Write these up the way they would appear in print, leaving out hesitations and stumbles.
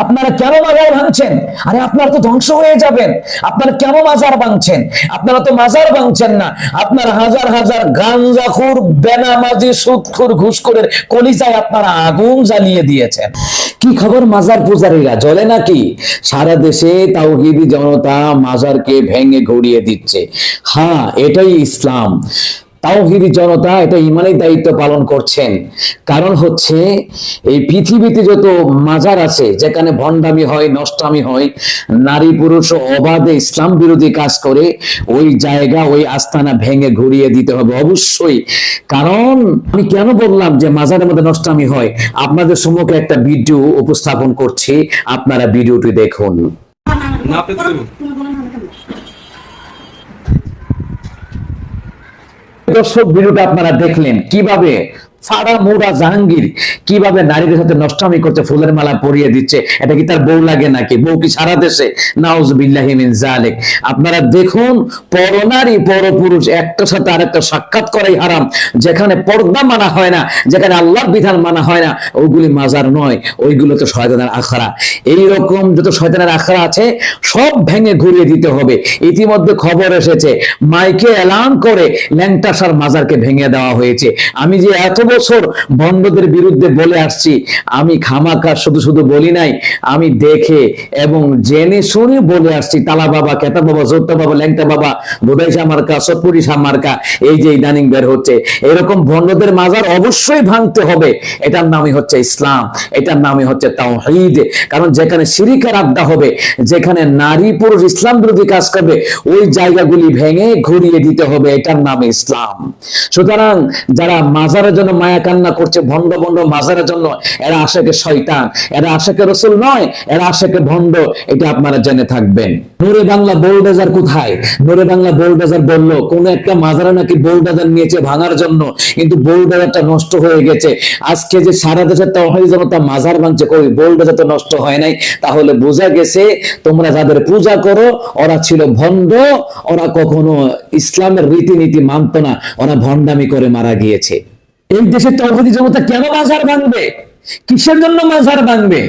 আপনারা কেন মাজার ভাঙছেন? আরে আপনারা তো ধ্বংস হয়ে যাবেন। আপনারা কেন মাজার ভাঙছেন? আপনারা তো মাজার ভাঙছেন না, আপনারা হাজার হাজার গাঞ্জাখোর, বেনামাজি, সুদখোর, ঘুষখোরের কলিজায় আপনারা আগুন জ্বালিয়ে দিয়েছেন। কি খবর মাজার পূজারীরা, জ্বলে নাকি? সারা দেশে তাওহীদি জনতা মাজারকে ভেঙে ঘুরিয়ে দিচ্ছে। হ্যাঁ, এটাই ইসলাম। তাওহীদি জনতা এটা ইমানের দায়িত্ব পালন করছেন। কারণ হচ্ছে এই পৃথিবীতে যত মাজার আছে যেখানে ভণ্ডামি হয়, নষ্টামি হয়, নারী পুরুষ অবাধে ইসলাম বিরোধী কাজ করে, ওই জায়গা, ওই আস্তানা ভেঙে ঘুরিয়ে দিতে হবে অবশ্যই। কারণ আমি কেন বললাম যে মাজারের মধ্যে নষ্টামি হয়, আপনাদের সম্মুখে একটা ভিডিও উপস্থাপন করছি, আপনারা ভিডিওটি দেখুন। দর্শক, ভিডিওটা আপনারা দেখলেন কিভাবে ফাড়া মোড়া জাহাঙ্গীর কিভাবে নারীদের সাথে নষ্টামি করছে, ফুলের মালা পরিয়ে দিচ্ছে। এটা কি তার বউ লাগে নাকি? বউ কি সারা দেশে? নাউজুবিল্লাহি মিন যালিক। আপনারা দেখুন, পরনারী পরপুরুষ একটার সাথে আরেকটা সাক্ষাৎ করাই হারাম। যেখানে পর্দা মানা হয় না, যেখানে আল্লাহর বিধান মানা হয় না, ওইগুলি মাজার নয়, ওইগুলো তো শয়তানের আখড়া। এইরকম যত শয়তানের আখড়া আছে সব ভেঙে ঘুরিয়ে দিতে হবে। ইতিমধ্যে খবর এসেছে, মাইকে এলান করে ল্যাংটাসার মাজারকে ভেঙে দেওয়া হয়েছে। আমি যে এত বছর বন্ধদের বিরুদ্ধে বলে আসছি, আমি খামাখা শুধু শুধু বলি নাই, আমি দেখে এবং জেনে শুনে বলে আসছি। তালা বাবা, কেতা বাবা, জোরতা বাবা, ল্যাংটা বাবা, বোধাইশা মার্কা, সতপুরি মার্কা, এই যে ইদানিং বের হচ্ছে, এরকম বন্ধদের মাজার অবশ্যই ভাঙতে হবে। এটার নামই হচ্ছে ইসলাম, এটার নামই হচ্ছে তাওহীদ। কারণ যেখানে শিরিকের আড্ডা হবে, যেখানে নারী পুরুষ ইসলাম বিরোধী কাজ করবে, ওই জায়গাগুলি ভেঙে ঘুরিয়ে দিতে হবে। এটার নাম ইসলাম। সুতরাং যারা মাজারের জন্য মায়া কান্না করছে, ভণ্ড ভণ্ড মাজারের জন্য, এরা আশেকে শয়তান, এরা আশেকে রাসূল নয়, এরা আশেকে ভণ্ড। এটা আপনারা জেনে থাকবেন। নূরে বাংলা বোল্ডাজার কোথায়? নূরে বাংলা বোল্ডাজার বললো কোন একটা মাজারে নাকি বোল্ডাজার নিয়েছে ভাঙার জন্য, কিন্তু বোল্ডাজারটা নষ্ট হয়ে গেছে। আজকে যে সারা দেশের তাওহীদি জনতা মাজার ভাঙছে, কই বোল্ডাজার তো নষ্ট হয় নাই। তাহলে বোঝা গেছে তোমরা যাদের পূজা করো ওরা ছিল ভণ্ড, ওরা কখনো ইসলামের রীতিনীতি মানত না, ওরা ভণ্ডামি করে মারা গিয়েছে। এই দেশের তাওহীদি জনতা কেন মাজার ভাঙবে? কিসের জন্য মাজার ভাঙবে?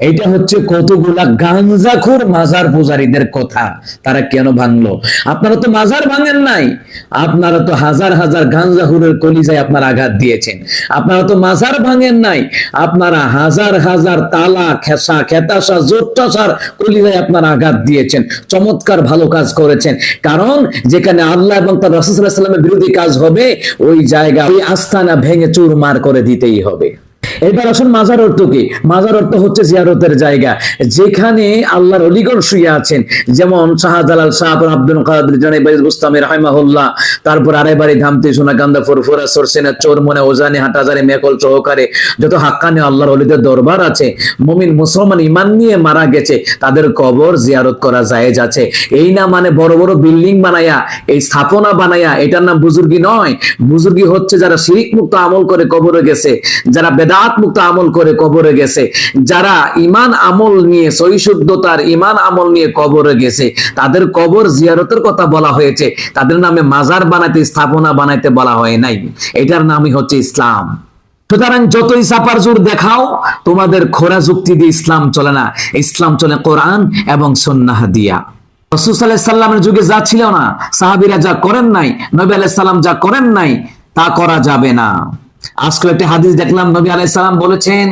এইটা হচ্ছে কতগুলা গাঞ্জাখোর মাজার পূজারীদের কথা। তারা কেন ভাঙলো? আপনারা তো মাজার ভাঙেন নাই, আপনারা তো হাজার হাজার গাঞ্জাখোরের কলিজায় আপনারা আঘাত দিয়েছেন। আপনারা তো মাজার ভাঙেন নাই, আপনারা হাজার হাজার তালা, খেসা, খেতাসা, জোরটাসার কলিজায় আপনারা আঘাত দিয়েছেন। চমৎকার ভালো কাজ করেছেন। কারণ যেখানে আল্লাহ এবং তার রাসূল সাল্লাল্লাহু আলাইহি ওয়াসাল্লামের বিরোধী কাজ হবে, ওই জায়গা, ওই আস্তানা ভেঙে চুরমার করে দিতেই হবে। এবার আসুন মাজার অর্থ কি? মাজার অর্থ হচ্ছে জিয়ারতের জায়গা, যেখানে আল্লাহর অলিগণ শুয়ে আছেন। যেমন শাহজালাল, শাহ আব্দুল কাদের জিলানী, বাইতুল বুস্তামি রাহিমাহুল্লাহ, তারপর আড়াইবাড়ি, ধামতি, সোনাকান্দা, ফুরফুরা, সরসিনা, চোরমনে, ওজানি, হাটাজারি, মেকল সহকারে যত হাক্কানি আল্লাহর অলিদের দরবার আছে, মুমিন মুসলমান ইমান নিয়ে মারা গেছে, তাদের কবর জিয়ারত করা জায়েজ আছে। এই না মানে বড় বড় বিল্ডিং বানায়া, এই স্থাপনা বানায়া, এটার নাম বুজুর্গি নয়। বুজুর্গি হচ্ছে যারা শিরিক মুক্ত আমল করে কবরে গেছে, যারা বেদাত মুক্ত আমল করে কবরে গেছে, যারা ইমান আমল নিয়ে, সহিশুদ্ধতার ইমান আমল নিয়ে কবরে গেছে, তাদের কবর জিয়ারতের কথা বলা হয়েছে। তাদের নামে মাজার বানাইতে, স্থাপনা বানাইতে বলা হয় নাই। এটার নামই হচ্ছে ইসলাম। সুতরাং যতই চাপার জোর দেখাও, তোমাদের খোরা যুক্তি দিয়ে ইসলাম চলে না। ইসলাম চলে কোরআন এবং সুন্নাহ দিয়া। রাসূল সাল্লাল্লাহু আলাইহি সাল্লামের যুগে যা ছিল না, সাহাবীরা যা করেন নাই, নবী আলাইহিস সালাম যা করেন নাই, তা করা যাবে না। আজকে একটা হাদিস দেখলাম, নবী আলাইহিস সালাম বলেছেন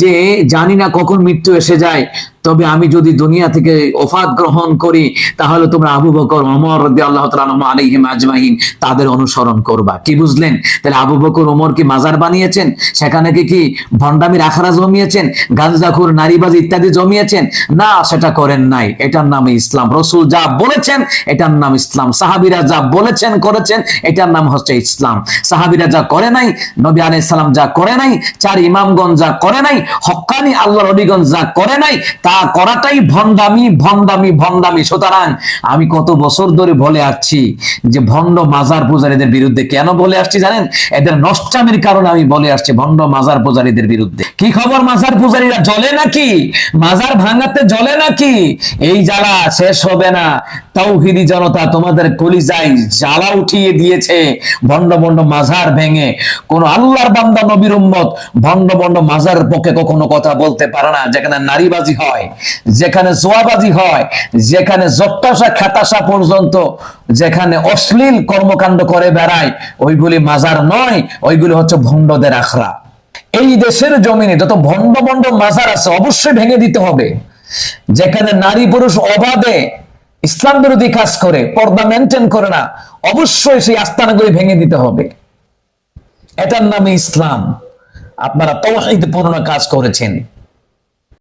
যে জানি না কখন মৃত্যু এসে যায়, তবে আমি যদি দুনিয়া থেকে ওফাত গ্রহণ করি, তাহলে তোমরা আবু বকর, ওমর রাদিয়াল্লাহু তাআলা আলাইহিম আজমাইন তাদের অনুসরণ করবা। কি বুঝলেন? তাহলে আবু বকর, ওমর কি মাজার বানিয়েছেন? সেখানে কি ভণ্ডামির আখড়া জমিয়েছেন, গাঁজাখোর, নারীবাজ ইত্যাদি জমিয়েছেন? না, সেটা করেন নাই। এটার নাম ইসলাম। রাসূল যা বলেছেন এটার নাম ইসলাম। সাহাবীরা যা বলেছেন করেছেন, এটার নাম হচ্ছে ইসলাম। সাহাবীরা যা করে নাই, নবী আলাইহিস সালাম যা করে নাই, চার ইমামগণ যা করে নাই, হক্কানি আল্লাহর ওলিগণ যা করে নাই, তা যা করাটাই ভন্ডামি ভন্ডামি ভন্ডামি। সুতরাং আমি কত বছর ধরে বলে আসছি যে ভণ্ড মাজার পূজারীদের বিরুদ্ধে। কেন বলে আসছি জানেন? এদের নষ্টামির কারণে আমি বলে আসছি ভণ্ড মাজার পূজারীদের বিরুদ্ধে। কি খবর, মাজার পূজারীরা জ্বলে নাকি? মাজার ভাঙাতে জ্বলে নাকি? এই জ্বালা শেষ হবে না। তাওহীদি জনতা তোমাদের কলিজায় জ্বালা উঠিয়ে দিয়েছে। ভণ্ড ভণ্ড মাজার ভেঙে কোন আল্লাহর বান্দা নবীর উম্মত ভণ্ড ভণ্ড মাজারের পক্ষে কখনো কথা বলতে পারে না। যেখানে নারীবাজি হয়, যেখানে জোয়াবাজি হয়, যেখানে জট্টাসা খাতাসা পর্যন্ত যেখানে অশ্লীল কর্মকাণ্ড করে বেড়ায়, ওইগুলি মাজার নয়, ওইগুলি হচ্ছে ভণ্ডদের আখড়া। এই দেশের জমিনে যত ভণ্ড ভণ্ড মাজার আছে অবশ্যই ভেঙে দিতে হবে। যেখানে নারী পুরুষ অবাধে ইসলাম বিরোধী কাজ করে, পর্দা মেনটেন করে না, অবশ্যই সেই আস্তানাগুলি ভেঙে দিতে হবে। এটার নামে ইসলাম। আপনারা তাওহীদ পূর্ণ কাজ করেছেন।